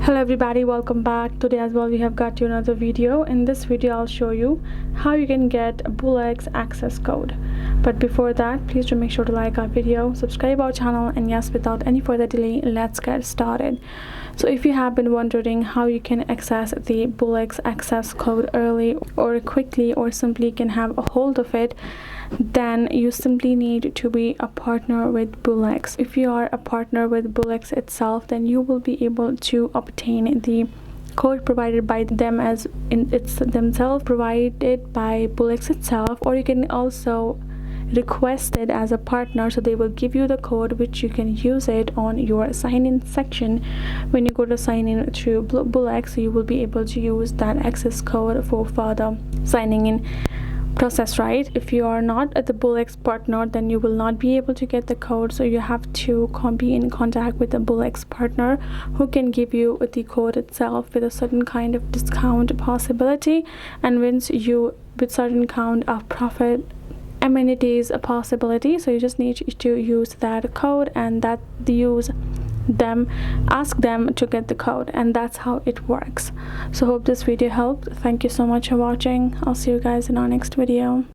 Hello everybody, welcome back. Today as well we have got you another video. In this video I'll show you how you can get a BullX access code. But before that, please do make sure to like our video, subscribe our channel, and yes, without any further delay, let's get started. So if you have been wondering how you can access the BullX access code early or quickly or simply can have a hold of it, then you simply need to be a partner with BullX. If you are a partner with BullX itself, then you will be able to obtain the code provided by them, as in it's themselves provided by BullX itself, or you can also request it as a partner, so they will give you the code which you can use it on your sign-in section. When you go to sign in through BullX, you will be able to use that access code for further signing in process, right? If you are not at the BullX partner, then you will not be able to get the code, so you have to be in contact with a BullX partner who can give you the code itself with a certain kind of discount possibility, and once you with certain count of profit amenities a possibility, so you just need to use that code and that ask them to get the code, and that's how it works. So hope this video helped. Thank you so much for watching. I'll see you guys in our next video.